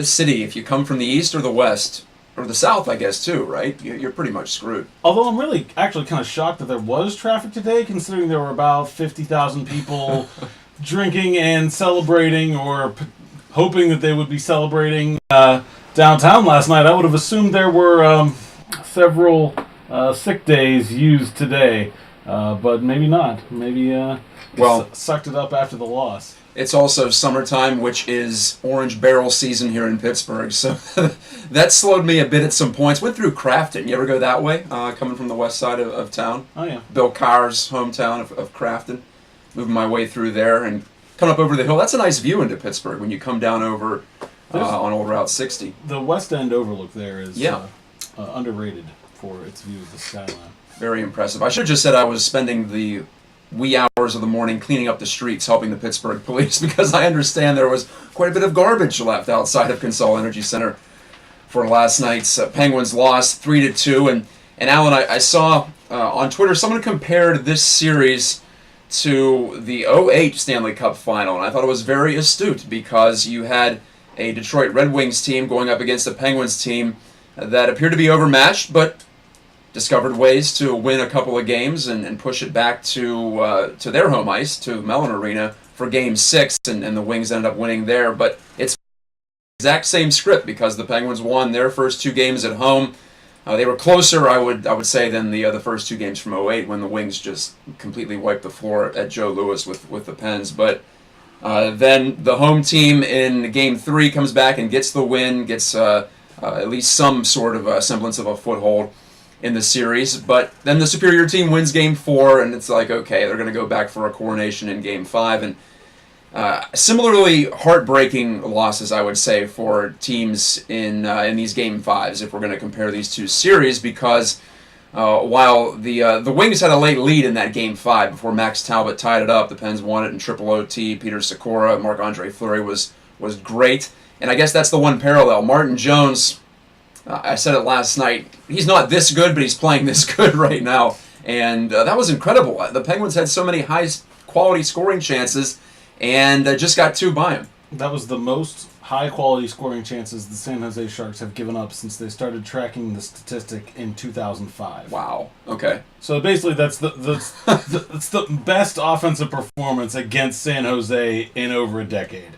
the city, if you come from the east or the west, or the south, I guess, too, right? You're pretty much screwed. Although I'm really actually kind of shocked that there was traffic today, considering there were about 50,000 people drinking and celebrating, or hoping that they would be celebrating downtown last night. I would have assumed there were several sick days used today, but maybe not. Maybe sucked it up after the loss. It's also summertime, which is orange barrel season here in Pittsburgh, so that slowed me a bit at some points. Went through Crafton. You ever go that way, coming from the west side of town? Oh, yeah. Bill Carr's hometown of Crafton. Moving my way through there and coming up over the hill. That's a nice view into Pittsburgh when you come down over on Old Route 60. The West End overlook there is underrated for its view of the skyline. Very impressive. I should have just said I was spending the wee hours of the morning cleaning up the streets, helping the Pittsburgh police, because I understand there was quite a bit of garbage left outside of Consol Energy Center for last night's Penguins loss 3-2. And Alan, I saw on Twitter someone compared this series to the 2008 Stanley Cup final, and I thought it was very astute, because you had a Detroit Red Wings team going up against a Penguins team that appeared to be overmatched, but discovered ways to win a couple of games and push it back to their home ice, to Mellon Arena, for Game 6, and the Wings ended up winning there. But it's the exact same script, because the Penguins won their first two games at home. They were closer, I would say, than the first two games from 2008, when the Wings just completely wiped the floor at Joe Louis with the Pens. But then the home team in Game 3 comes back and gets the win, gets at least some sort of semblance of a foothold in the series. But then the superior team wins Game 4, and it's like, okay, they're going to go back for a coronation in Game 5. And similarly heartbreaking losses, I would say, for teams in these Game 5s, if we're going to compare these two series, because while the Wings had a late lead in that Game 5 before Max Talbot tied it up, the Pens won it in triple OT. Peter Sikora, Marc-Andre Fleury was great. And I guess that's the one parallel. Martin Jones, I said it last night, he's not this good, but he's playing this good right now. And that was incredible. The Penguins had so many high-quality scoring chances, and just got two by him. That was the most high-quality scoring chances the San Jose Sharks have given up since they started tracking the statistic in 2005. Wow. Okay. So basically, that's the best offensive performance against San Jose in over a decade.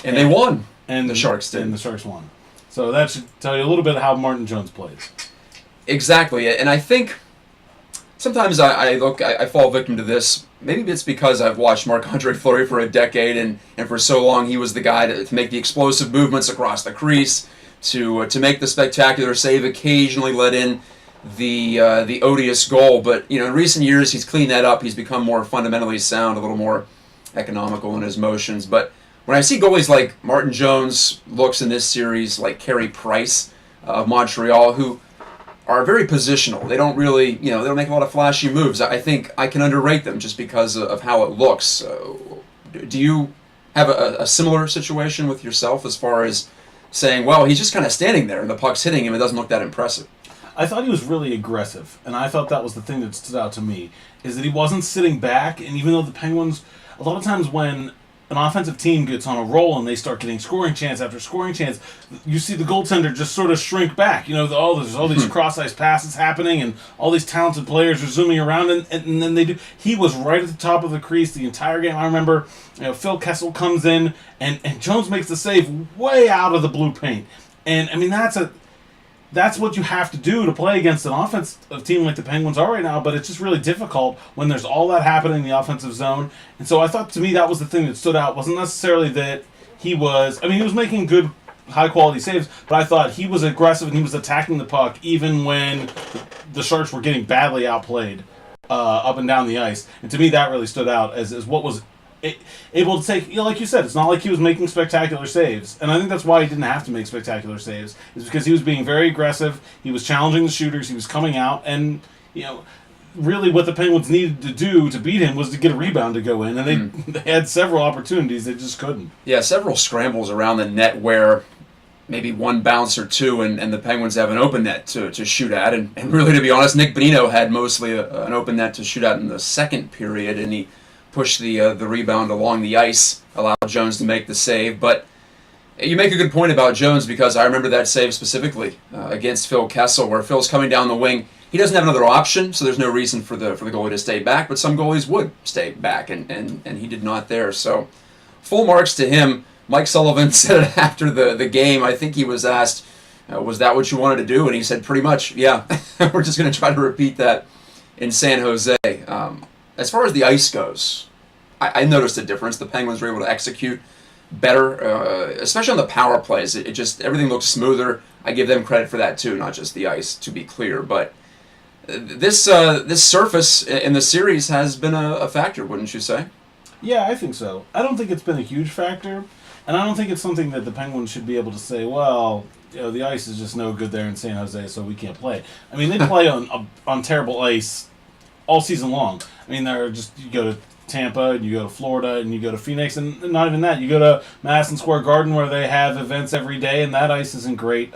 And they won. And the Sharks did. And the Sharks won. So that should tell you a little bit how Martin Jones plays. Exactly. And I think sometimes I fall victim to this. Maybe it's because I've watched Marc-Andre Fleury for a decade, and for so long he was the guy to make the explosive movements across the crease, to make the spectacular save, occasionally let in the odious goal. But in recent years he's cleaned that up. He's become more fundamentally sound, a little more economical in his motions. But when I see goalies like Martin Jones, looks in this series like Carey Price of Montreal, who are very positional. They don't really, they don't make a lot of flashy moves. I think I can underrate them just because of how it looks. Do you have a similar situation with yourself as far as saying, well, he's just kind of standing there and the puck's hitting him, it doesn't look that impressive? I thought he was really aggressive, and I thought that was the thing that stood out to me, is that he wasn't sitting back, and even though the Penguins, a lot of times when an offensive team gets on a roll and they start getting scoring chance after scoring chance, you see the goaltender just sort of shrink back. There's all these cross-ice passes happening and all these talented players are zooming around, and then they do. He was right at the top of the crease the entire game. I remember Phil Kessel comes in and Jones makes the save way out of the blue paint. And, I mean, that's what you have to do to play against an offensive team like the Penguins are right now, but it's just really difficult when there's all that happening in the offensive zone. And so I thought, to me, that was the thing that stood out. It wasn't necessarily that he was making good, high-quality saves, but I thought he was aggressive and he was attacking the puck even when the Sharks were getting badly outplayed up and down the ice. And to me, that really stood out as what was able to take, like you said, it's not like he was making spectacular saves. And I think that's why he didn't have to make spectacular saves, is because he was being very aggressive, he was challenging the shooters, he was coming out, and, really what the Penguins needed to do to beat him was to get a rebound to go in, and they had several opportunities, they just couldn't. Yeah, several scrambles around the net where maybe one bounce or two, and the Penguins have an open net to shoot at, and really, to be honest, Nick Bonino had mostly an open net to shoot at in the second period, and he pushed the rebound along the ice, allowed Jones to make the save. But You make a good point about Jones because I remember that save specifically against Phil Kessel, where Phil's coming down the wing. He doesn't have another option, so there's no reason for the goalie to stay back. But some goalies would stay back, and he did not there. So full marks to him. Mike Sullivan said it after the game. I think he was asked, "Was that what you wanted to do?" And he said, "Pretty much, yeah. We're just going to try to repeat that in San Jose." As far as the ice goes, I noticed a difference. The Penguins were able to execute better, especially on the power plays. It just everything looks smoother. I give them credit for that too, not just the ice, to be clear. But this surface in the series has been a factor, wouldn't you say? Yeah, I think so. I don't think it's been a huge factor, and I don't think it's something that the Penguins should be able to say, well, the ice is just no good there in San Jose, so we can't play. I mean, they play on terrible ice all season long. I mean, you go to Tampa, and you go to Florida, and you go to Phoenix, and not even that. You go to Madison Square Garden where they have events every day, and that ice isn't great.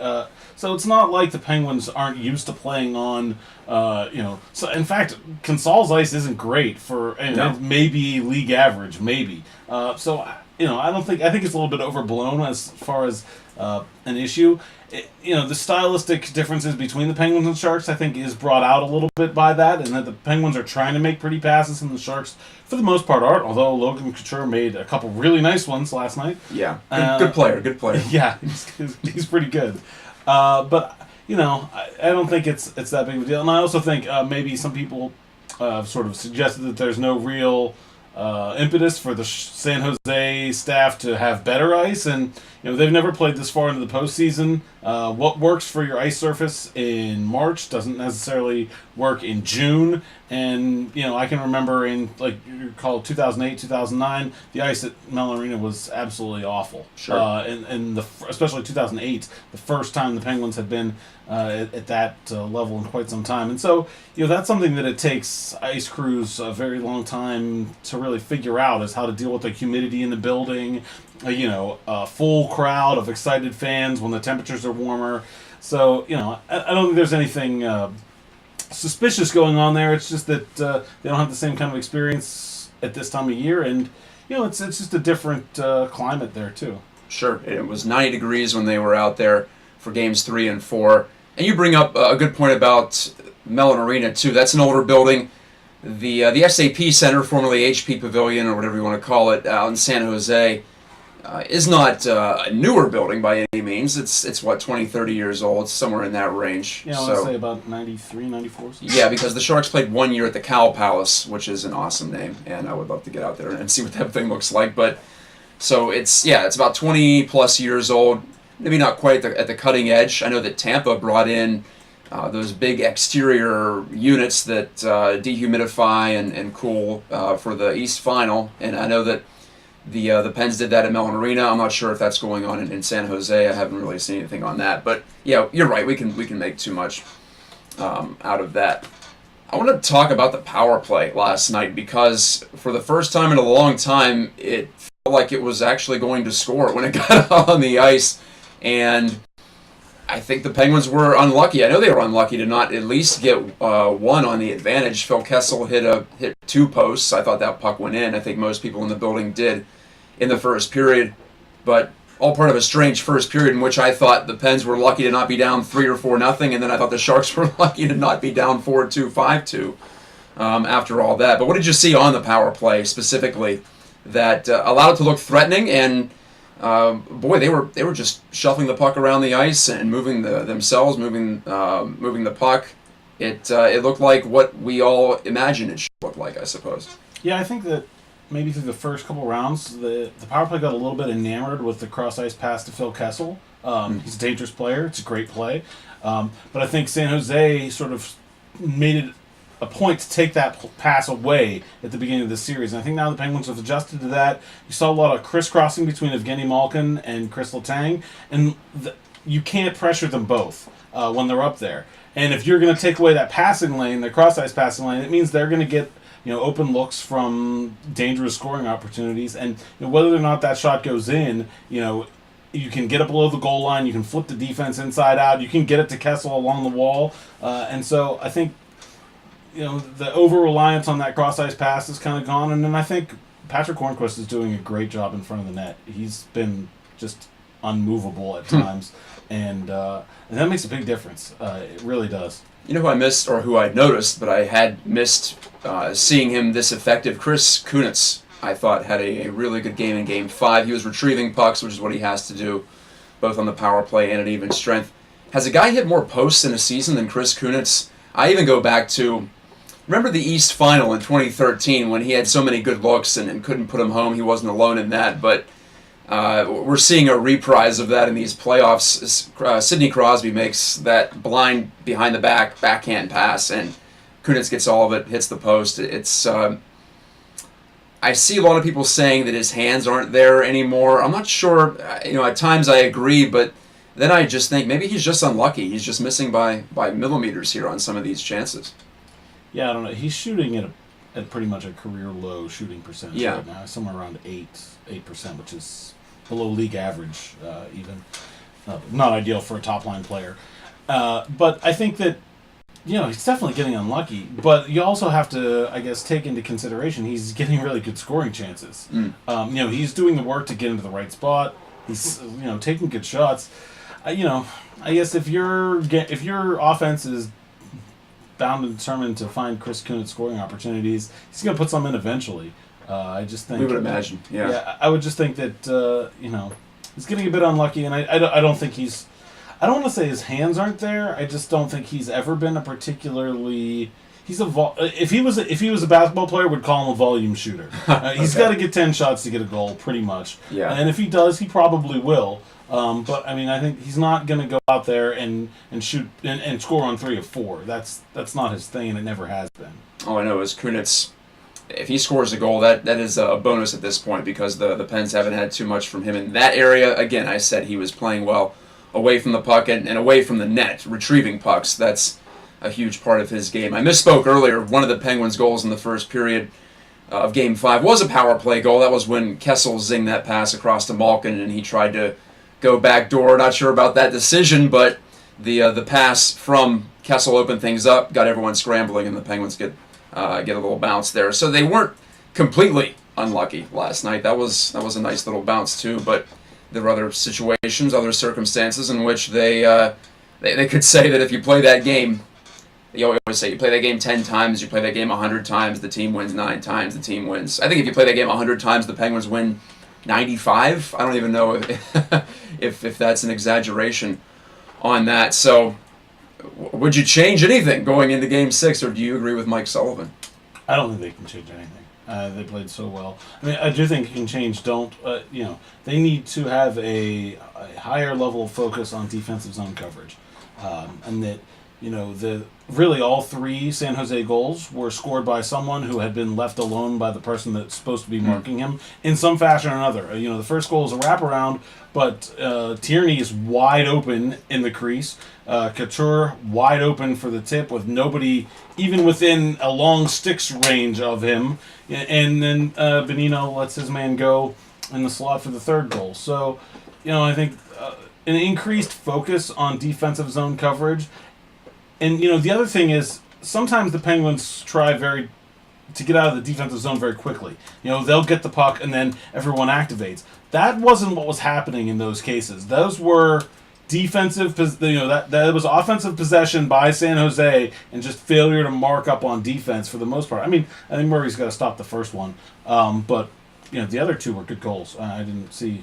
So it's not like the Penguins aren't used to playing on, So in fact, Consol's ice isn't great and maybe league average, maybe. I don't think I think it's a little bit overblown as far as an issue. The stylistic differences between the Penguins and Sharks, I think, is brought out a little bit by that, and that the Penguins are trying to make pretty passes, and the Sharks, for the most part, aren't. Although Logan Couture made a couple really nice ones last night. Yeah, good player. Yeah, he's pretty good. But I don't think it's that big of a deal, and I also think maybe some people sort of suggested that there's no real impetus for the San Jose staff to have better ice, and they've never played this far into the postseason. What works for your ice surface in March doesn't necessarily work in June, and I can remember in you call it 2008, 2009, the ice at Mellon Arena was absolutely awful. Sure. And especially 2008, the first time the Penguins had been at that level in quite some time, and so that's something that it takes ice crews a very long time to really figure out, is how to deal with the humidity in the building. A full crowd of excited fans when the temperatures are warmer. So, I don't think there's anything suspicious going on there. It's just that they don't have the same kind of experience at this time of year, and it's just a different climate there too. Sure, it was 90 degrees when they were out there for games 3 and 4. And you bring up a good point about Mellon Arena too. That's an older building. The SAP Center, formerly HP Pavilion or whatever you want to call it, out in San Jose, is not a newer building by any means. It's 20, 30 years old. It's somewhere in that range. Yeah, I want to say about 93, 94. Something. Yeah, because the Sharks played 1 year at the Cow Palace, which is an awesome name, and I would love to get out there and see what that thing looks like. But so it's about 20 plus years old. Maybe not quite at the cutting edge. I know that Tampa brought in those big exterior units that dehumidify and cool for the East Final, and I know that the Pens did that at Mellon Arena. I'm not sure if that's going on in San Jose. I haven't really seen anything on that, but yeah, you're right. We can make too much out of that. I want to talk about the power play last night because for the first time in a long time, it felt like it was actually going to score when it got on the ice, and I think the Penguins were unlucky. I know they were unlucky to not at least get one on the advantage. Phil Kessel hit 2 posts. I thought that puck went in. I think most people in the building did in the first period. But all part of a strange first period in which I thought the Pens were lucky to not be down 3 or 4-0, and then I thought the Sharks were lucky to not be down 4-2, 5-2 after all that. But what did you see on the power play specifically that allowed it to look threatening? And boy, they were just shuffling the puck around the ice and moving moving the puck. It looked like what we all imagined it should look like, I suppose. Yeah, I think that maybe through the first couple rounds, the power play got a little bit enamored with the cross ice pass to Phil Kessel. He's a dangerous player. It's a great play, but I think San Jose sort of made it a point to take that pass away at the beginning of the series. And I think now the Penguins have adjusted to that. You saw a lot of crisscrossing between Evgeny Malkin and Chris Letang, and you can't pressure them both when they're up there. And if you're going to take away that passing lane, the cross-ice passing lane, it means they're going to get open looks from dangerous scoring opportunities. And whether or not that shot goes in, you can get up below the goal line, you can flip the defense inside out, you can get it to Kessel along the wall. And so I think the over-reliance on that cross-ice pass is kind of gone, and then I think Patrick Hornquist is doing a great job in front of the net. He's been just unmovable at times, and that makes a big difference. It really does. You know who I missed, or who I noticed, but I had missed seeing him this effective? Chris Kunitz, I thought, had a really good game in Game 5. He was retrieving pucks, which is what he has to do, both on the power play and at even strength. Has a guy hit more posts in a season than Chris Kunitz? I even go back to, remember the East Final in 2013 when he had so many good looks and couldn't put them home? He wasn't alone in that, but we're seeing a reprise of that in these playoffs. Sidney Crosby makes that blind behind the back backhand pass, and Kunitz gets all of it, hits the post. It's I see a lot of people saying that his hands aren't there anymore. I'm not sure. At times I agree, but then I just think maybe he's just unlucky. He's just missing by millimeters here on some of these chances. Yeah, I don't know. He's shooting at pretty much a career low shooting percentage Yeah. right now, somewhere around 8%, which is below league average, even. Not ideal for a top-line player. But I think that, he's definitely getting unlucky. But you also have to, I guess, take into consideration he's getting really good scoring chances. He's doing the work to get into the right spot. He's, taking good shots. I guess if your offense is bound and determined to find Chris Kunitz scoring opportunities, he's going to put some in eventually. I just think We would imagine, yeah. Yeah, I would just think that he's getting a bit unlucky, and I don't think he's. I don't want to say his hands aren't there. I just don't think he's ever been a particularly. If he was a basketball player, we'd call him a volume shooter. He's got to get 10 shots to get a goal, pretty much. Yeah. And if he does, he probably will. But I think he's not going to go out there and shoot and score on 3 of 4. That's not his thing, and it never has been. All I know is Kunitz, if he scores a goal, that is a bonus at this point because the Pens haven't had too much from him in that area. Again, I said he was playing well away from the puck and away from the net, retrieving pucks. That's a huge part of his game. I misspoke earlier. One of the Penguins' goals in the first period of Game 5 was a power play goal. That was when Kessel zinged that pass across to Malkin, and he tried to go backdoor. Not sure about that decision, but the pass from Kessel opened things up, got everyone scrambling, and the Penguins get a little bounce there. So they weren't completely unlucky last night. That was a nice little bounce too, but there were other situations, other circumstances in which they could say that if you play that game, you always say you play that game 10 times, you play that game 100 times, the team wins 9 times, the team wins. I think if you play that game 100 times, the Penguins win 95. I don't even know if that's an exaggeration on that. So would you change anything going into Game 6, or do you agree with Mike Sullivan? I don't think they can change anything. They played so well. I do think you can change. They need to have a higher level of focus on defensive zone coverage, and that really all 3 San Jose goals were scored by someone who had been left alone by the person that's supposed to be marking him in some fashion or another. The first goal is a wraparound, but Tierney is wide open in the crease. Couture wide open for the tip with nobody even within a long sticks range of him. And then Bonino lets his man go in the slot for the third goal. So, I think an increased focus on defensive zone coverage. And, the other thing is sometimes the Penguins try to get out of the defensive zone very quickly. They'll get the puck and then everyone activates. That wasn't what was happening in those cases. Those were defensive, that was offensive possession by San Jose and just failure to mark up on defense for the most part. I think Murray's got to stop the first one, but the other 2 were good goals. I didn't see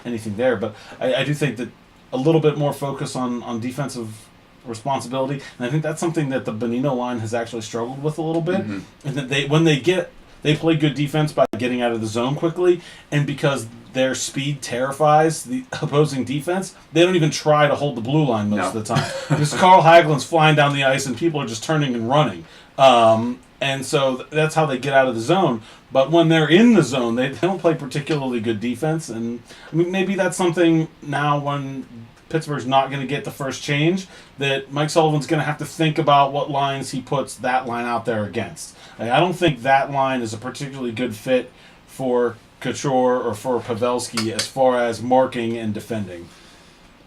anything there, but I do think that a little bit more focus on defensive responsibility, and I think that's something that the Bonino line has actually struggled with a little bit, and that they play good defense by getting out of the zone quickly, and because their speed terrifies the opposing defense, they don't even try to hold the blue line most of the time. Because Carl Hagelin's flying down the ice and people are just turning and running. And so that's how they get out of the zone. But when they're in the zone, they don't play particularly good defense. And maybe that's something now when Pittsburgh's not going to get the first change, that Mike Sullivan's going to have to think about what lines he puts that line out there against. I don't think that line is a particularly good fit for Couture or for Pavelski as far as marking and defending.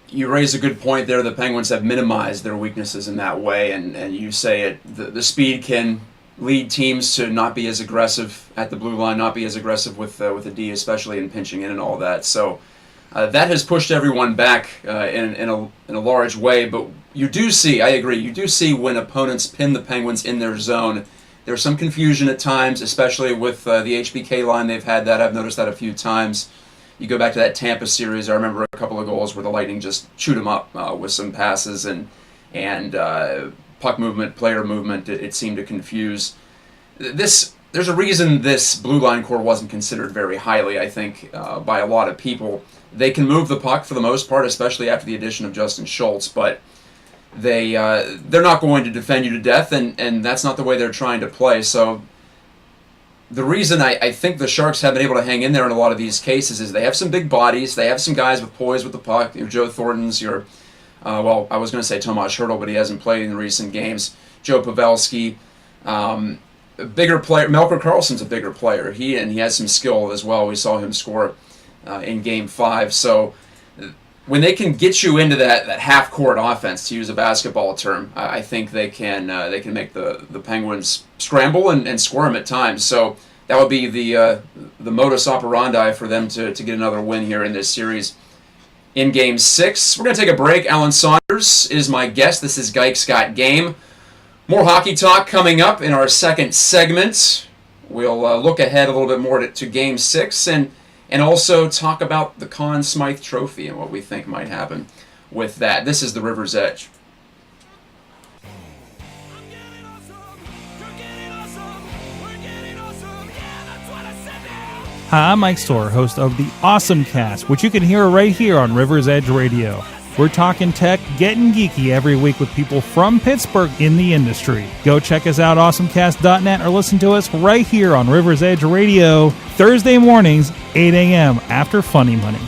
You raise a good point there. The Penguins have minimized their weaknesses in that way, and you say the speed can lead teams to not be as aggressive at the blue line, not be as aggressive with the D, especially in pinching in and all that. So That has pushed everyone back in a large way, but you do see, I agree, you do see when opponents pin the Penguins in their zone, there's some confusion at times, especially with the HBK line. They've had that. I've noticed that a few times. You go back to that Tampa series, I remember a couple of goals where the Lightning just chewed them up with some passes and puck movement, player movement. It seemed to confuse. There's a reason this blue line core wasn't considered very highly, I think, by a lot of people. They can move the puck for the most part, especially after the addition of Justin Schultz, but they're not going to defend you to death, and that's not the way they're trying to play. So the reason I think the Sharks have been able to hang in there in a lot of these cases is they have some big bodies. They have some guys with poise with the puck. Your Joe Thorntons, your I was going to say Tomas Hertl, but he hasn't played in recent games. Joe Pavelski, a bigger player. Melker Karlsson's a bigger player. He has some skill as well. We saw him score in Game 5. So when they can get you into that half-court offense, to use a basketball term, I think they can make the Penguins scramble and score them at times. So that would be the modus operandi for them to get another win here in this series. In Game 6, we're going to take a break. Alan Saunders is my guest. This is Gikes Got Game. More hockey talk coming up in our second segment. We'll look ahead a little bit more to Game 6 and also talk about the Conn Smythe Trophy and what we think might happen with that. This is the River's Edge. Hi, I'm Mike Storer, host of the Awesome Cast, which you can hear right here on River's Edge Radio. We're talking tech, getting geeky every week with people from Pittsburgh in the industry. Go check us out, awesomecast.net, or listen to us right here on River's Edge Radio, Thursday mornings, 8 a.m. after Funny Money.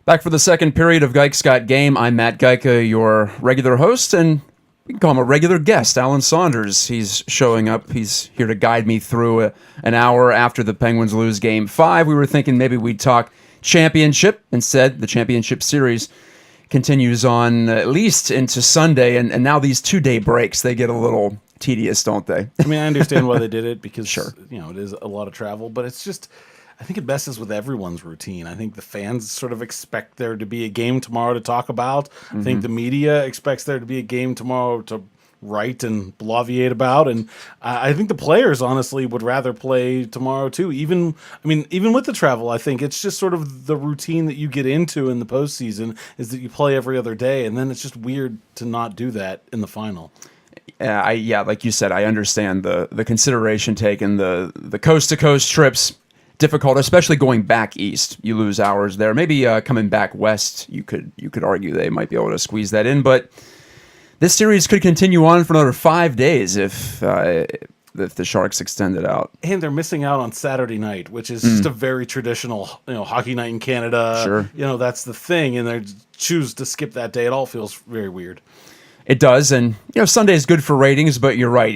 Back for the second period of Gikes Got Game. I'm Matt Geica, your regular host, and we can call him a regular guest, Alan Saunders. He's showing up. He's here to guide me through an hour after the Penguins lose Game 5. We were thinking maybe we'd talk championship. Instead, the championship series continues on at least into Sunday, and now these 2-day breaks, they get a little tedious, don't they? I mean, I understand why they did it because Sure. It is a lot of travel, but it's just, I think it messes with everyone's routine. I think the fans sort of expect there to be a game tomorrow to talk about. I think the media expects there to be a game tomorrow to write and bloviate about, and I think the players honestly would rather play tomorrow too. Even with the travel, I think it's just sort of the routine that you get into in the postseason is that you play every other day, and then it's just weird to not do that in the final. Like you said, I understand the consideration taken, the coast to coast trips. Difficult, especially going back east. You lose hours there. Maybe coming back west, you could argue they might be able to squeeze that in, but this series could continue on for another 5 days if the Sharks extend it out. And they're missing out on Saturday night, which is just a very traditional, hockey night in Canada. Sure. That's the thing, and they choose to skip that day. It all feels very weird. It does, and Sunday is good for ratings, but you're right.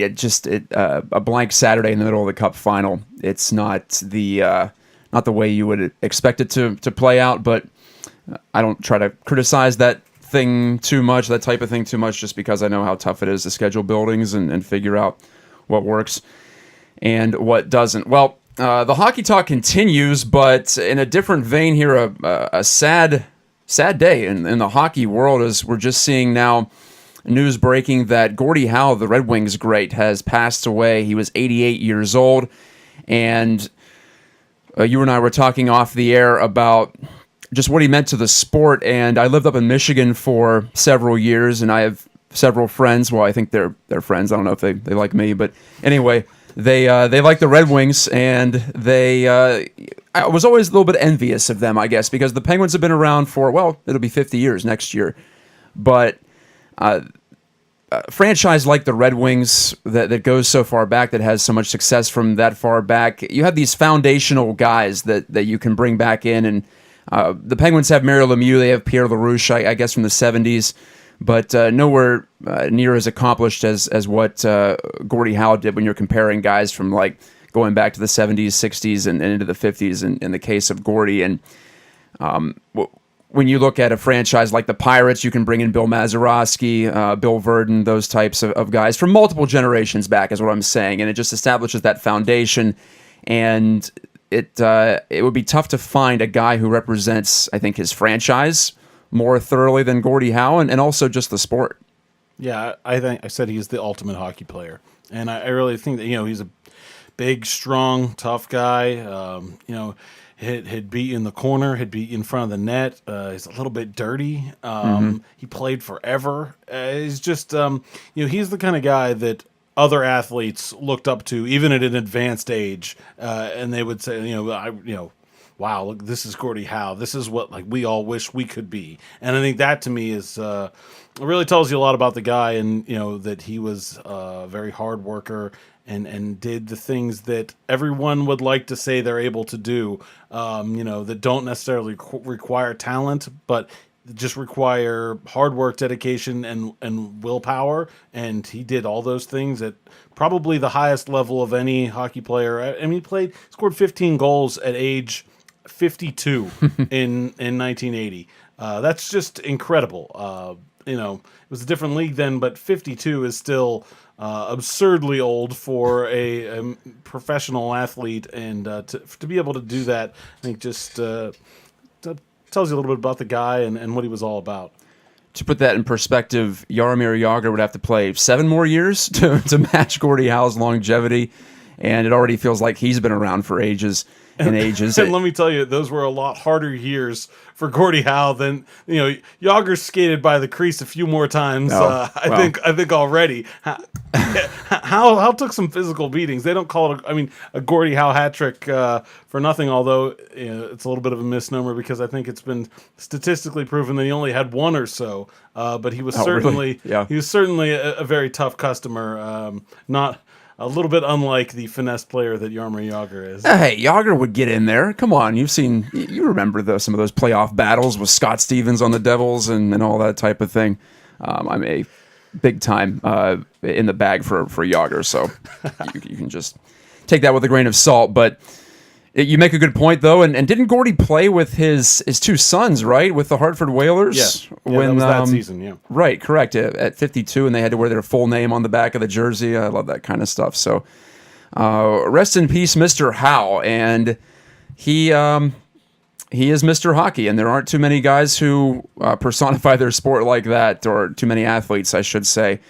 A blank Saturday in the middle of the Cup final. It's not the way you would expect it to play out. But I don't try to criticize that type of thing too much, just because I know how tough it is to schedule buildings and figure out what works and what doesn't. Well, the hockey talk continues, but in a different vein here, a sad day in the hockey world, as we're just seeing now news breaking that Gordie Howe, the Red Wings great, has passed away. He was 88 years old, and you and I were talking off the air about just what he meant to the sport, and I lived up in Michigan for several years, and I have several friends. Well, I think they're friends. I don't know if they like me, but anyway, they like the Red Wings, and I was always a little bit envious of them, I guess, because the Penguins have been around for, it'll be 50 years next year, but a franchise like the Red Wings that goes so far back, that has so much success from that far back, you have these foundational guys that you can bring back in, and the Penguins have Mario Lemieux, they have Pierre LaRouche, I guess from the 70s, but nowhere near as accomplished as what Gordie Howe did when you're comparing guys from like going back to the 70s, 60s, and into the 50s in the case of Gordie. And when you look at a franchise like the Pirates, you can bring in Bill Mazeroski, Bill Verdon, those types of guys from multiple generations back, is what I'm saying. And it just establishes that foundation. And it would be tough to find a guy who represents, I think, his franchise more thoroughly than Gordie Howe, and also just the sport. Yeah, I think I said he's the ultimate hockey player, and I really think that he's a big, strong, tough guy. He'd be in the corner, he'd be in front of the net. He's a little bit dirty. He played forever. He's just he's the kind of guy that other athletes looked up to, even at an advanced age, and they would say, wow, look, this is Gordie Howe. This is what we all wish we could be. And I think that to me is it really tells you a lot about the guy, and that he was a very hard worker and did the things that everyone would like to say they're able to do. That don't necessarily require talent, but just require hard work, dedication, and willpower. And he did all those things at probably the highest level of any hockey player. I mean, he scored 15 goals at age 52 in 1980. That's just incredible. It was a different league then, but 52 is still absurdly old for a professional athlete, and to be able to do that, I think just tells you a little bit about the guy and what he was all about. To put that in perspective, Jaromir Jagr would have to play 7 more years to match Gordie Howe's longevity, and it already feels like he's been around for ages and ages. And let me tell you, those were a lot harder years for Gordie Howe than Jagr skated by the crease a few more times. I think already. Howe took some physical beatings. They don't call it a Gordie Howe hat trick for nothing. Although it's a little bit of a misnomer, because I think it's been statistically proven that he only had one or so. But he was certainly a very tough customer. Not. A little bit unlike the finesse player that Jaromir Jagr is. Hey, Jagr would get in there. Come on, you remember some of those playoff battles with Scott Stevens on the Devils and all that type of thing. I'm a big time in the bag for Jagr, so you can just take that with a grain of salt. But you make a good point, though, and didn't Gordie play with his 2 sons, right, with the Hartford Whalers? Yeah, that was that season, yeah. Right, correct, at 52, and they had to wear their full name on the back of the jersey. I love that kind of stuff. So rest in peace, Mr. Howe, and he is Mr. Hockey, and there aren't too many guys who personify their sport like that, or too many athletes, I should say,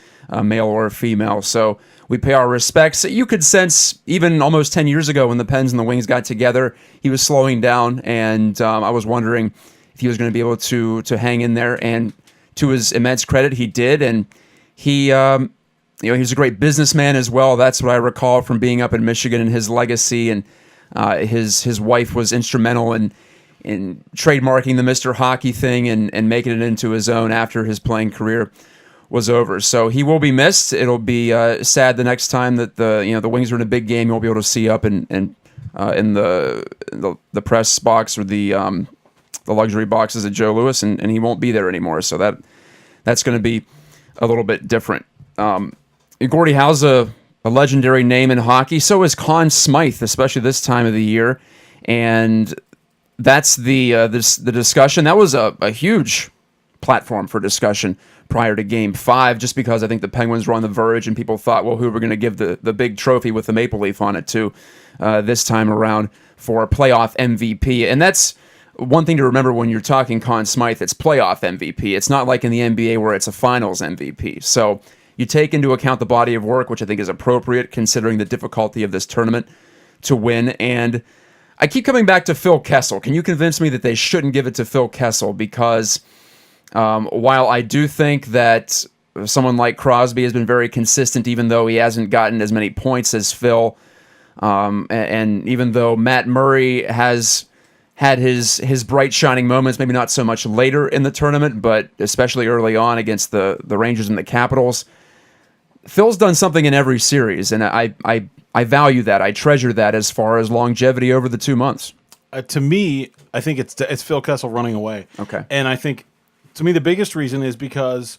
male or female. So we pay our respects. You could sense, even almost 10 years ago when the Pens and the Wings got together, he was slowing down, and I was wondering if he was going to be able to hang in there. And to his immense credit, he did. And he was a great businessman as well. That's what I recall from being up in Michigan and his legacy. And his wife was instrumental in trademarking the Mr. Hockey thing and making it into his own after his playing career was over. So he will be missed. It'll be sad the next time that the Wings are in a big game. You won't be able to see up in the press box or the luxury boxes at Joe Louis, and he won't be there anymore. So that's going to be a little bit different. Gordie Howe's a legendary name in hockey. So is Conn Smythe, especially this time of the year, and that's the discussion. That was a huge platform for discussion prior to Game 5, just because I think the Penguins were on the verge, and people thought, well, who are we going to give the big trophy with the Maple Leaf on it to this time around for playoff MVP? And that's one thing to remember when you're talking Conn Smythe. It's playoff MVP. It's not like in the NBA where it's a finals MVP. So you take into account the body of work, which I think is appropriate considering the difficulty of this tournament to win. And I keep coming back to Phil Kessel. Can you convince me that they shouldn't give it to Phil Kessel? Because while I do think that someone like Crosby has been very consistent, even though he hasn't gotten as many points as Phil, and even though Matt Murray has had his bright shining moments, maybe not so much later in the tournament, but especially early on against the Rangers and the Capitals, Phil's done something in every series, and I value that. I treasure that as far as longevity over the 2 months. To me, I think it's Phil Kessel running away. Okay. And I think, to me, the biggest reason is because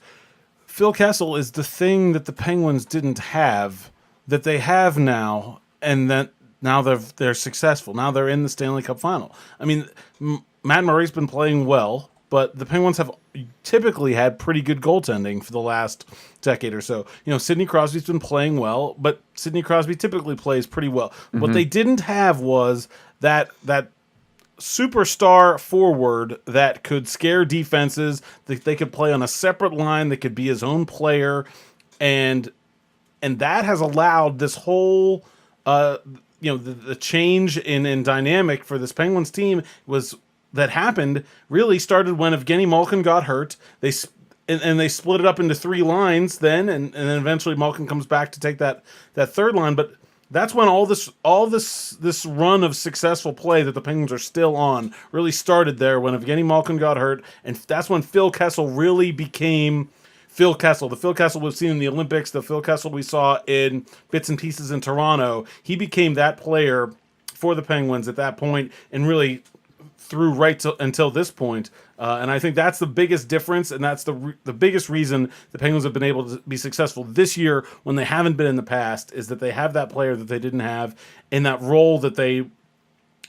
Phil Kessel is the thing that the Penguins didn't have that they have now, and that now they're successful. Now they're in the Stanley Cup final. I mean, Matt Murray's been playing well, but the Penguins have typically had pretty good goaltending for the last decade or so. Sidney Crosby's been playing well, but Sidney Crosby typically plays pretty well. Mm-hmm. What they didn't have was that superstar forward that could scare defenses, that they could play on a separate line, that could be his own player, and that has allowed this whole the change in dynamic for this Penguins team that happened really started when Evgeny Malkin got hurt. They split it up into 3 lines then, and then eventually Malkin comes back to take that third line. But that's when all this run of successful play that the Penguins are still on really started there, when Evgeny Malkin got hurt, and that's when Phil Kessel really became Phil Kessel. The Phil Kessel we've seen in the Olympics, the Phil Kessel we saw in bits and pieces in Toronto. He became that player for the Penguins at that point, and really through until this point. And I think that's the biggest difference, and that's the biggest reason the Penguins have been able to be successful this year when they haven't been in the past, is that they have that player that they didn't have in that role that they...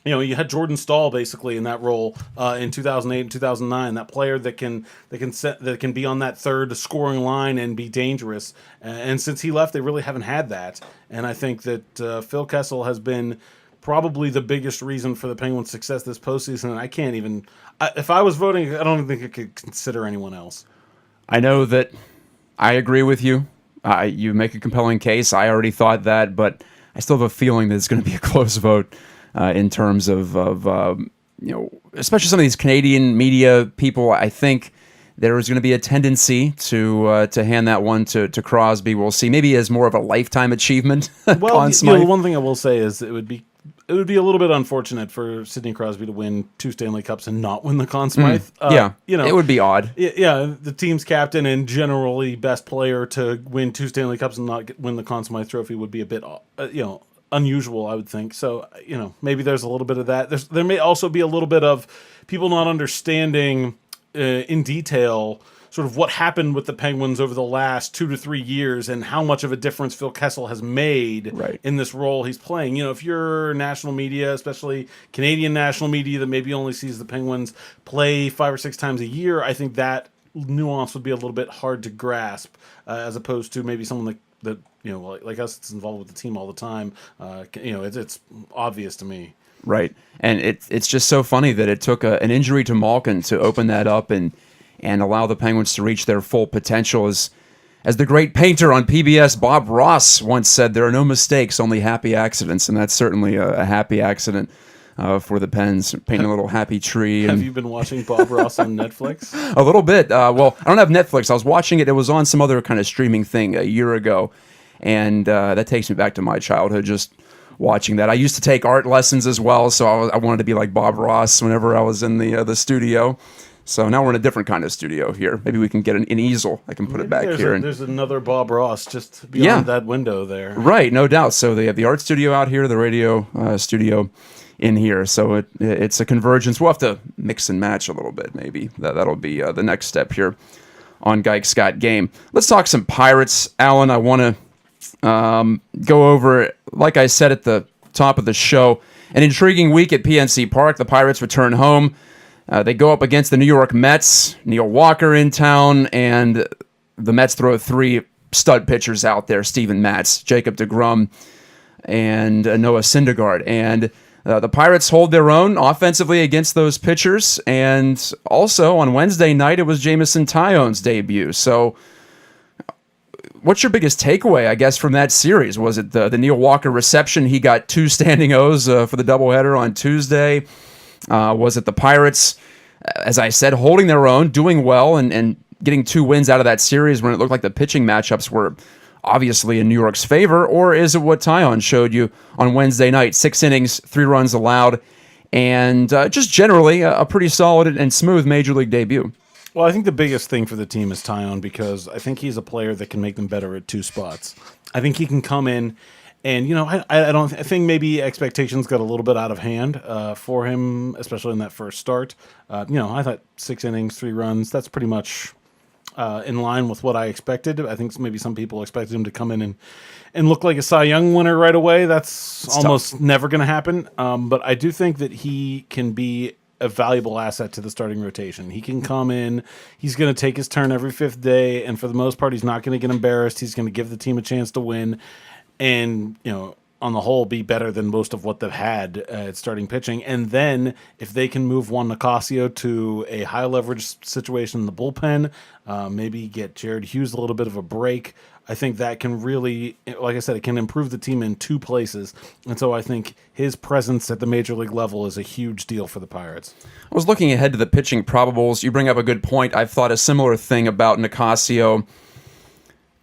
you had Jordan Staal basically in that role in 2008 and 2009. That player that can be on that third scoring line and be dangerous. And since he left, they really haven't had that. And I think that Phil Kessel has been probably the biggest reason for the Penguins' success this postseason. And I can't even. If I was voting, I don't think I could consider anyone else. I know that I agree with you. You make a compelling case. I already thought that, but I still have a feeling that it's going to be a close vote. In terms of especially some of these Canadian media people, I think there is going to be a tendency to hand that one to Crosby. We'll see, maybe as more of a lifetime achievement. Well, one thing I will say is it would be a little bit unfortunate for Sidney Crosby to win 2 Stanley Cups and not win the Conn Smythe. It would be odd. Yeah, the team's captain and generally best player to win 2 Stanley Cups and not win the Conn Smythe Trophy would be a bit unusual, I would think. So, maybe there's a little bit of that. There may also be a little bit of people not understanding in detail sort of what happened with the Penguins over the last 2 to 3 years and how much of a difference Phil Kessel has made in this role he's playing. If you're national media, especially Canadian national media that maybe only sees the Penguins play 5 or 6 times a year, I think that nuance would be a little bit hard to grasp as opposed to maybe someone that like us, that's involved with the team all the time. It's obvious to me. Right, and it's just so funny that it took an injury to Malkin to open that up and allow the Penguins to reach their full potential. As the great painter on PBS, Bob Ross, once said, there are no mistakes, only happy accidents, and that's certainly a happy accident for the Pens, painting a little happy tree. Have you been watching Bob Ross on Netflix? A little bit. Well, I don't have Netflix. I was watching it. It was on some other kind of streaming thing a year ago. And that takes me back to my childhood, just watching that. I used to take art lessons as well, so I wanted to be like Bob Ross whenever I was in the studio. So now we're in a different kind of studio here. Maybe we can get an easel. I can put it back here. There's another Bob Ross just beyond that window there. Right, no doubt. So they have the art studio out here, the radio studio in here. So it's a convergence. We'll have to mix and match a little bit, maybe. That'll be the next step here on Gikes Got Game. Let's talk some Pirates. Alan, I want to go over, like I said at the top of the show, an intriguing week at PNC Park. The Pirates return home. They go up against the New York Mets. Neil Walker in town, and the Mets throw 3 stud pitchers out there: Steven Matz, Jacob deGrom, and Noah Syndergaard. And the Pirates hold their own offensively against those pitchers. And also on Wednesday night, it was Jameson Taillon's debut. So what's your biggest takeaway, I guess, from that series? Was it the Neil Walker reception? He got 2 standing O's for the doubleheader on Tuesday. Was it the Pirates, as I said, holding their own, doing well, and getting 2 wins out of that series when it looked like the pitching matchups were obviously in New York's favor? Or is it what Taillon showed you on Wednesday night? 6 innings, 3 runs allowed, and just generally a pretty solid and smooth Major League debut. Well, I think the biggest thing for the team is Taillon, because I think he's a player that can make them better at 2 spots. I think he can come in and, I think maybe expectations got a little bit out of hand for him, especially in that first start. I thought 6 innings, 3 runs, that's pretty much in line with what I expected. I think maybe some people expected him to come in and look like a Cy Young winner right away. It's almost never going to happen. But I do think that he can be a valuable asset to the starting rotation. He can come in, he's going to take his turn every fifth day, and for the most part, he's not going to get embarrassed. He's going to give the team a chance to win, and on the whole, be better than most of what they've had at starting pitching. And then if they can move Juan Nicasio to a high leverage situation in the bullpen, maybe get Jared Hughes a little bit of a break, I think that can really, like I said, it can improve the team in two places. And so I think his presence at the major league level is a huge deal for the Pirates. I was looking ahead to the pitching probables. You bring up a good point. I've thought a similar thing about Nicasio.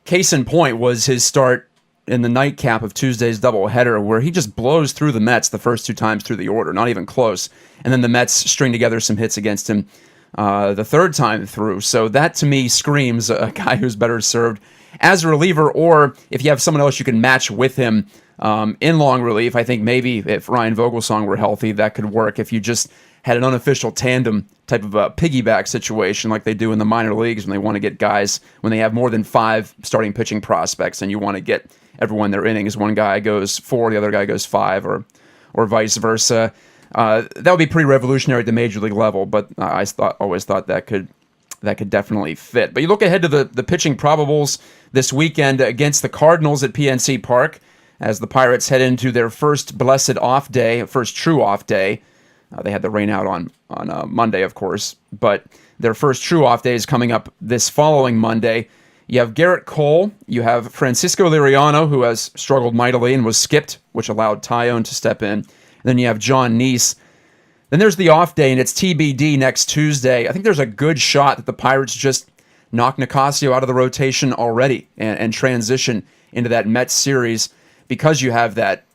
Case in point was his start in the nightcap of Tuesday's doubleheader, where he just blows through the Mets the first two times through the order, not even close. And then the Mets string together some hits against him the third time through. So that, to me, screams a guy who's better served as a reliever, or if you have someone else you can match with him in long relief. I think maybe if Ryan Vogelsong were healthy, that could work. If you just had an unofficial tandem type of a piggyback situation like they do in the minor leagues when they want to get guys, when they have more than 5 starting pitching prospects and you want to get everyone their innings. One guy goes 4, the other guy goes 5, or vice versa. That would be pretty revolutionary at the major league level, but I always thought that could definitely fit. But you look ahead to the pitching probables this weekend against the Cardinals at PNC Park as the Pirates head into their first blessed off day, first true off day. They had the rain out on Monday, of course, but their first true off day is coming up this following Monday. You have Garrett Cole, you have Francisco Liriano, who has struggled mightily and was skipped, which allowed Tyone to step in. And then you have John Neese. Then there's the off day, and it's TBD next Tuesday. I think there's a good shot that the Pirates just knock Nicasio out of the rotation already and transition into that Mets series. Because you have that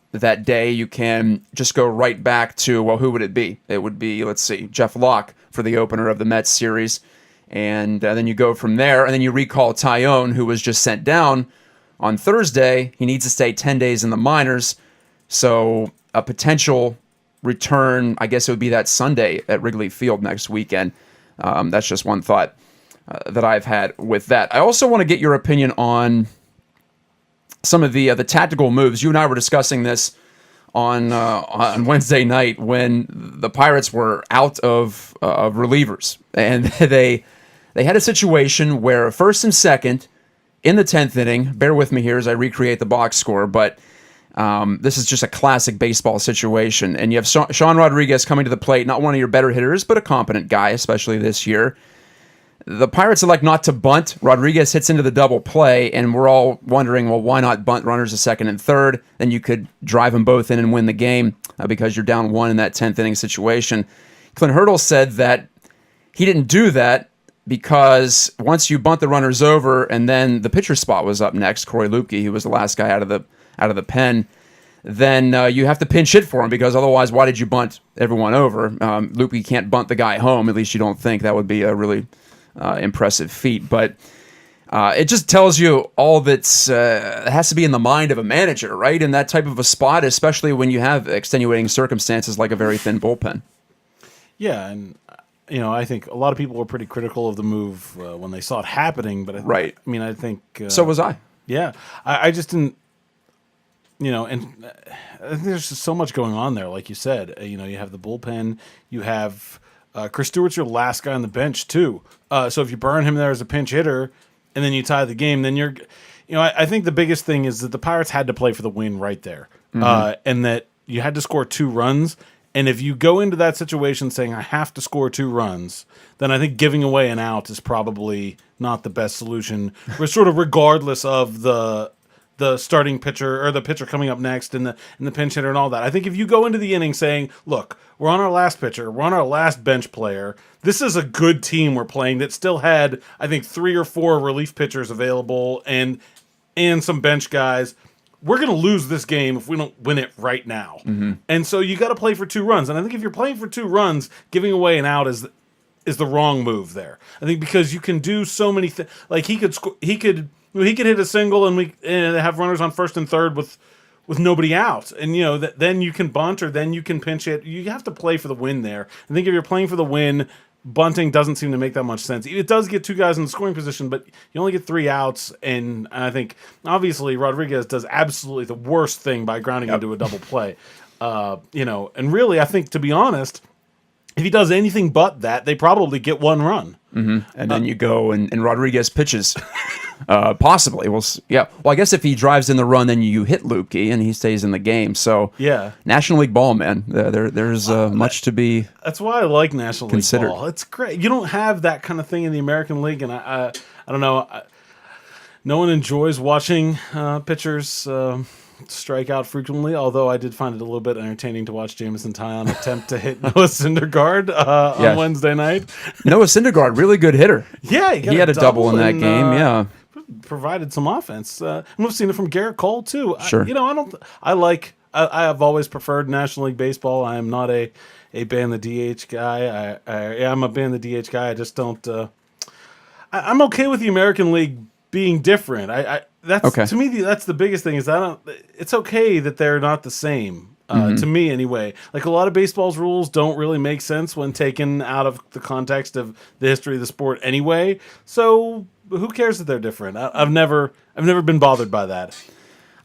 day, you can just go right back to, well, who would it be? It would be, let's see, Jeff Locke for the opener of the Mets series. And then you go from there, and then you recall Tyone, who was just sent down on Thursday. He needs to stay 10 days in the minors. So a potential return, I guess it would be that Sunday at Wrigley Field next weekend. That's just one thought that I've had with that. I also want to get your opinion on some of the tactical moves. You and I were discussing this on Wednesday night when the Pirates were out of relievers, and they had a situation where first and second in the 10th inning. Bear with me here as I recreate the box score, but this is just a classic baseball situation. And you have Sean Rodriguez coming to the plate, not one of your better hitters, but a competent guy, especially this year. The Pirates elect not to bunt. Rodriguez hits into the double play, and we're all wondering, well, why not bunt runners to second and third? Then you could drive them both in and win the game because you're down 1 in that 10th inning situation. Clint Hurdle said that he didn't do that because once you bunt the runners over, and then the pitcher spot was up next, Corey Lupke, who was the last guy out of the pen, then you have to pinch hit for him, because otherwise, why did you bunt everyone over? Lupke can't bunt the guy home. At least you don't think. That would be a really impressive feat. But it just tells you all that's it has to be in the mind of a manager, right? In that type of a spot, especially when you have extenuating circumstances like a very thin bullpen. Yeah, and I think a lot of people were pretty critical of the move when they saw it happening. But right. I mean, I think so was I. Yeah, I just didn't. And I think there's just so much going on there, like you said. You have the bullpen, you have Chris Stewart's your last guy on the bench too. So if you burn him there as a pinch hitter, and then you tie the game, then you're, I think the biggest thing is that the Pirates had to play for the win right there, and that you had to score 2 runs. And if you go into that situation saying I have to score 2 runs, then I think giving away an out is probably not the best solution. We're sort of regardless of the starting pitcher or the pitcher coming up next and the pinch hitter and all that. I think if you go into the inning saying, look, we're on our last pitcher, we're on our last bench player, this is a good team we're playing that still had, I think, 3 or 4 relief pitchers available and some bench guys. We're going to lose this game if we don't win it right now. Mm-hmm. And so you got to play for 2 runs. And I think if you're playing for 2 runs, giving away an out is the wrong move there. I think because you can do so many things. Like he could hit a single and have runners on first and third with nobody out, and then you can bunt or then you can pinch it. You have to play for the win there. I think if you're playing for the win, bunting doesn't seem to make that much sense. It does get 2 guys in the scoring position, but you only get 3 outs, and I think obviously Rodriguez does absolutely the worst thing by grounding into a double play. And really, I think, to be honest, if he does anything but that, they probably get 1 run. And then you go and Rodriguez pitches. Possibly. Well, yeah. Well, I guess if he drives in the run, then you hit Lukey and he stays in the game. So yeah, National League ball, man. There's much to be. That's why I like National League considered. ball. It's great. You don't have that kind of thing in the American League, and I don't know. No one enjoys watching pitchers strike out frequently, although I did find it a little bit entertaining to watch Jamison Tyon attempt to hit Noah Syndergaard on Wednesday night. Noah Syndergaard, really good hitter. Yeah, he had a double in that game. Yeah, provided some offense. And we've seen it from Garrett Cole too. Sure. I have always preferred National League baseball. I am not a ban the DH guy. I'm a ban the DH guy. I just don't. I'm okay with the American League being different. That's okay. To me, that's the biggest thing. Is it's okay that they're not the same. To me, anyway. Like a lot of baseball's rules don't really make sense when taken out of the context of the history of the sport, anyway. So who cares that they're different? I've never been bothered by that.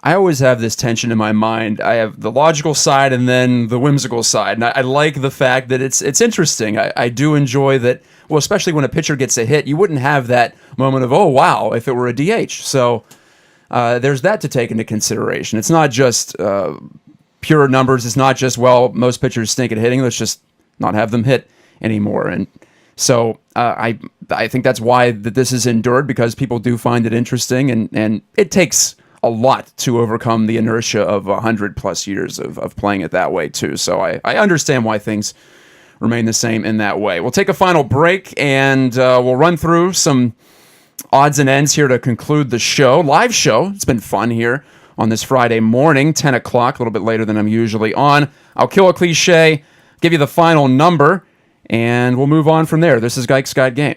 I always have this tension in my mind. I have the logical side and then the whimsical side, and I like the fact that it's interesting. I do enjoy that. Well, especially when a pitcher gets a hit, you wouldn't have that moment of, oh wow, if it were a DH. So there's that to take into consideration. It's not just pure numbers. It's not just, well, most pitchers stink at hitting. Let's just not have them hit anymore. And so I think that's why that this is endured, because people do find it interesting, and it takes a lot to overcome the inertia of 100+ years of playing it that way too. So I understand why things remain the same in that way. We'll take a final break, and we'll run through some odds and ends here to conclude the show. Live show. It's been fun here on this Friday morning, 10 o'clock, a little bit later than I'm usually on. I'll kill a cliche, give you the final number, and we'll move on from there. This is Gikes Got Game.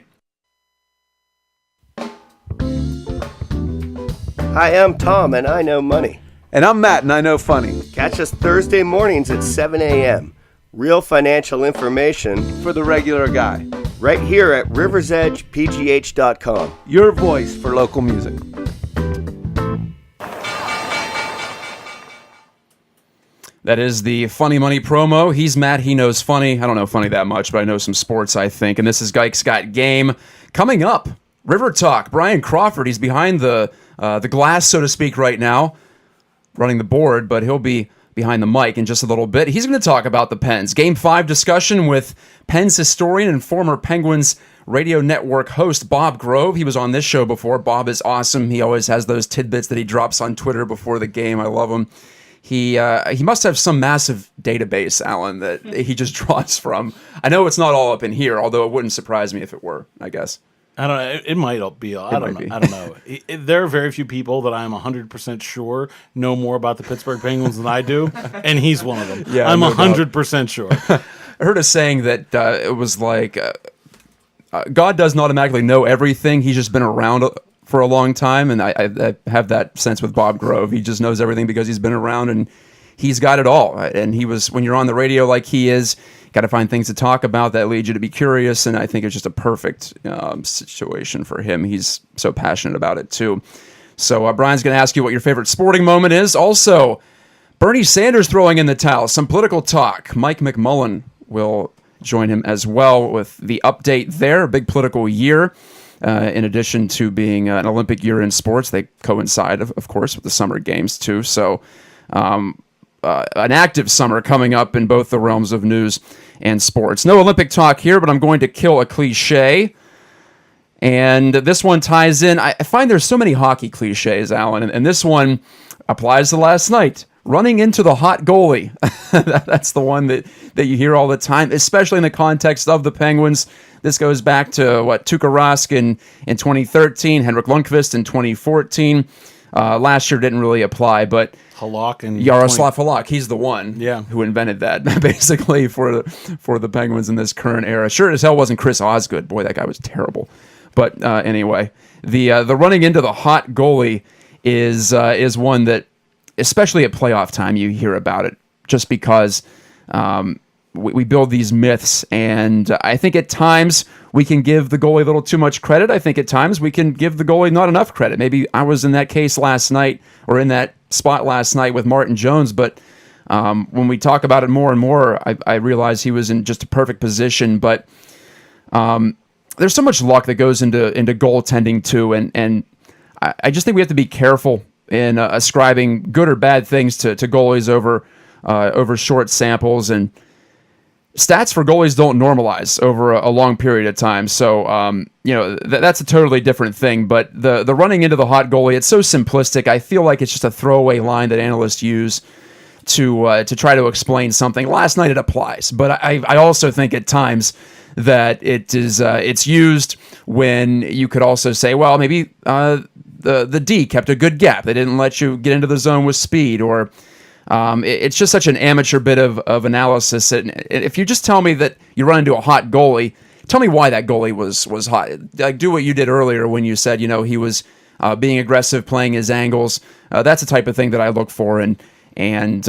Hi, I'm Tom, and I know money. And I'm Matt, and I know funny. Catch us Thursday mornings at 7 a.m. Real financial information For the regular guy. right here at riversedgepgh.com. Your voice for local music. That is the Funny Money promo. He's Matt. He knows funny. I don't know funny that much, but I know some sports, I think. And this is Gikes Got Game. Coming up, River Talk. Brian Crawford, he's behind the glass, so to speak, right now, running the board, but he'll be behind the mic in just a little bit. He's going to talk about the Pens. Game 5 discussion with Pens historian and former Penguins radio network host Bob Grove. He was on this show before. Bob is awesome. He always has those tidbits that he drops on Twitter before the game. I love him. He must have some massive database, Alan, that he just draws from. I know it's not all up in here, although it wouldn't surprise me if it were, I guess. I don't know. It might be. I don't know. There are very few people that I'm 100% sure know more about the Pittsburgh Penguins than I do, and he's one of them. Yeah, I'm no 100% sure. I heard a saying that it was like, God doesn't automatically know everything. He's just been around for a long time, and I have that sense with Bob Grove. He just knows everything because he's been around, and he's got it all. And when you're on the radio like he is, got to find things to talk about that lead you to be curious, and I think it's just a perfect situation for him. He's so passionate about it, too. So Brian's going to ask you what your favorite sporting moment is. Also, Bernie Sanders throwing in the towel, some political talk. Mike McMullen will join him as well with the update there. A big political year, in addition to being an Olympic year in sports. They coincide, of course, with the Summer Games, too. So an active summer coming up in both the realms of news and sports. No Olympic talk here, but I'm going to kill a cliche. And this one ties in. I find there's so many hockey cliches, Alan, and this one applies to last night. Running into the hot goalie. That's the one that you hear all the time, especially in the context of the Penguins. This goes back to, Tuukka Rask in 2013, Henrik Lundqvist in 2014. Last year didn't really apply, but Halak and Yaroslav Halak, he's the one Yeah. who invented that, basically, for the Penguins in this current era. Sure as hell wasn't Chris Osgood. Boy, that guy was terrible. But anyway, the running into the hot goalie is one that, especially at playoff time, you hear about it, just because we build these myths, and I think at times we can give the goalie a little too much credit. I think at times we can give the goalie not enough credit. Maybe I was in that case last night, or in that spot last night with Martin Jones, but When we talk about it more and more, I realize he was in just a perfect position, but there's so much luck that goes into goaltending too, and I just think we have to be careful in ascribing good or bad things to goalies over short samples, and stats for goalies don't normalize over a long period of time. So that's a totally different thing. But the running into the hot goalie, it's so simplistic. I feel like it's just a throwaway line that analysts use to try to explain something. Last night it applies, but I also think at times that it's used when you could also say, well, maybe the D kept a good gap. They didn't let you get into the zone with speed, or it's just such an amateur bit of analysis. And if you just tell me that you run into a hot goalie, tell me why that goalie was hot. Like, do what you did earlier when you said, he was being aggressive, playing his angles. That's the type of thing that I look for, and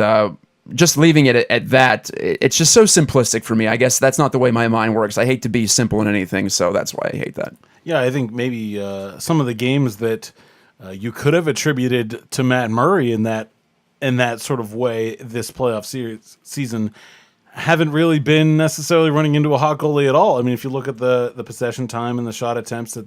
just leaving it at that, it's just so simplistic for me. I guess that's not the way my mind works. I hate to be simple in anything, so that's why I hate that. Yeah, I think maybe some of the games that you could have attributed to Matt Murray in that sort of way this playoff season haven't really been necessarily running into a hot goalie at all. I mean, if you look at the possession time and the shot attempts that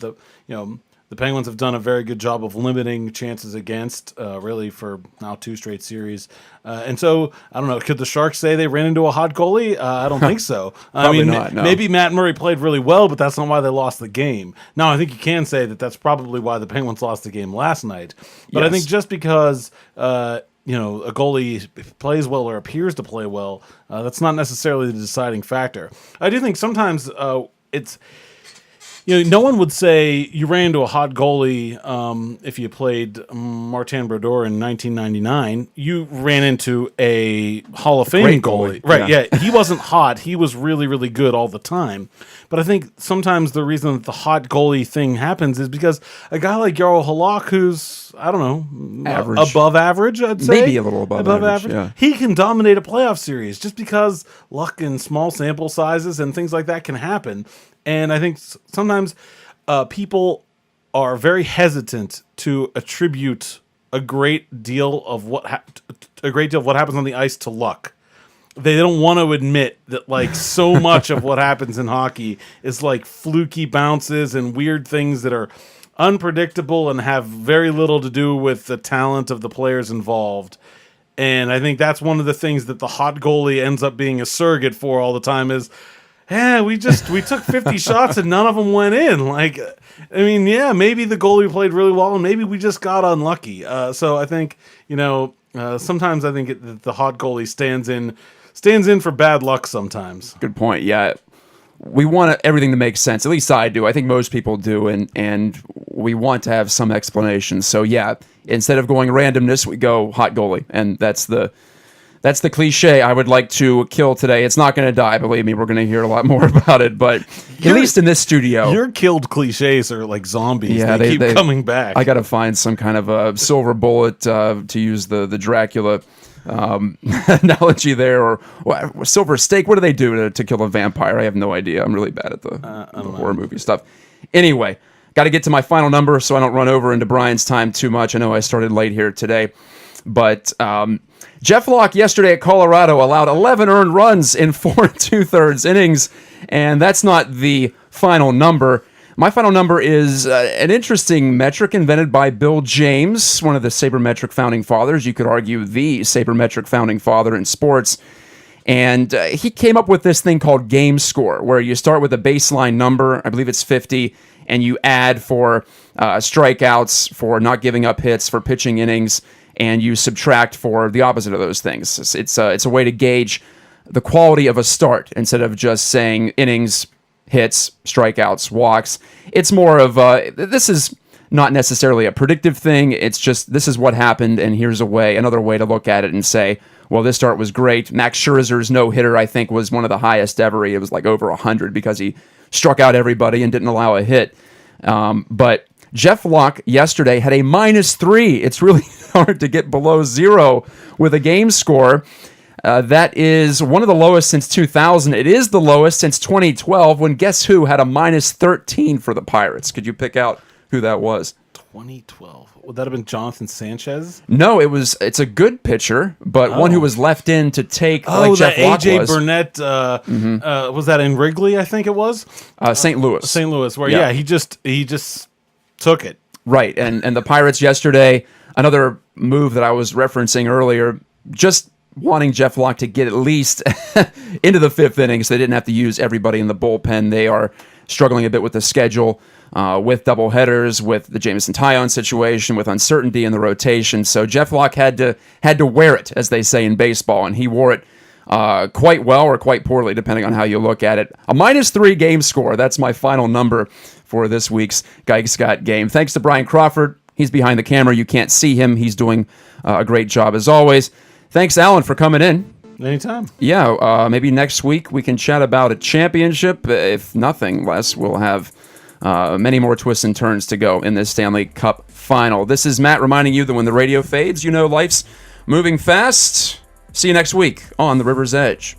the Penguins have done a very good job of limiting chances against, really, for now 2 straight series. And so, I don't know, could the Sharks say they ran into a hot goalie? I don't think so. Probably not, no. Maybe Matt Murray played really well, but that's not why they lost the game. Now, I think you can say that that's probably why the Penguins lost the game last night. But I think just because a goalie plays well or appears to play well, that's not necessarily the deciding factor. I do think sometimes it's... no one would say you ran into a hot goalie if you played Martin Brodeur in 1999. You ran into a Hall of Fame goalie. Right, yeah. He wasn't hot. He was really, really good all the time. But I think sometimes the reason that the hot goalie thing happens is because a guy like Jarro Halak, who's, I don't know, average. Above average, I'd say. Maybe a little above average. Yeah. He can dominate a playoff series just because luck and small sample sizes and things like that can happen. And I think sometimes people are very hesitant to attribute a great deal of what happens on the ice to luck. They don't want to admit that so much of what happens in hockey is fluky bounces and weird things that are unpredictable and have very little to do with the talent of the players involved. And I think that's one of the things that the hot goalie ends up being a surrogate for all the time is, we took 50 shots and none of them went in. Maybe the goalie played really well and maybe we just got unlucky. So I think, sometimes I think the hot goalie stands in for bad luck sometimes. Good point. Yeah. We want everything to make sense. At least I do. I think most people do. And we want to have some explanation. So yeah, instead of going randomness, we go hot goalie. And that's the cliche I would like to kill today. It's not going to die, believe me. We're going to hear a lot more about it, but at least in this studio. Your killed cliches are like zombies. Yeah, they keep coming back. I got to find some kind of a silver bullet to use the Dracula analogy there, or silver stake. What do they do to kill a vampire? I have no idea. I'm really bad at the horror movie stuff. Anyway, got to get to my final number so I don't run over into Brian's time too much. I know I started late here today, but... Jeff Locke yesterday at Colorado allowed 11 earned runs in 4 2/3 innings, and that's not the final number. My final number is an interesting metric invented by Bill James, one of the sabermetric founding fathers. You could argue the sabermetric founding father in sports. And he came up with this thing called game score, where you start with a baseline number, I believe it's 50, and you add for strikeouts, for not giving up hits, for pitching innings, and you subtract for the opposite of those things. It's a way to gauge the quality of a start instead of just saying innings, hits, strikeouts, walks. It's more of this is not necessarily a predictive thing. It's just this is what happened, and here's another way to look at it and say, well, this start was great. Max Scherzer's no-hitter, I think, was one of the highest ever. It was over 100 because he struck out everybody and didn't allow a hit. But Jeff Locke yesterday had a -3. It's really hard to get below 0 with a game score. That is one of the lowest since 2000. It is the lowest since 2012 when guess who had a -13 for the Pirates? Could you pick out who that was? 2012. Would that have been Jonathan Sanchez? No, it's a good pitcher, but one who was left in to take like Jeff Locke AJ was. Burnett. Was that in Wrigley? I think it was St. Louis. St. Louis, where Yeah. he just took it. Right, and the Pirates yesterday, another move that I was referencing earlier, just wanting Jeff Locke to get at least into the fifth inning so they didn't have to use everybody in the bullpen. They are struggling a bit with the schedule, with doubleheaders, with the Jameson Taillon situation, with uncertainty in the rotation. So Jeff Locke had to wear it, as they say in baseball, and he wore it quite well or quite poorly, depending on how you look at it. A -3 game score. That's my final number for this week's Gikes Got Game. Thanks to Brian Crawford. He's behind the camera. You can't see him. He's doing a great job as always. Thanks, Alan, for coming in. Anytime. Yeah, maybe next week we can chat about a championship. If nothing less, we'll have many more twists and turns to go in this Stanley Cup final. This is Matt reminding you that when the radio fades, you know life's moving fast. See you next week on The River's Edge.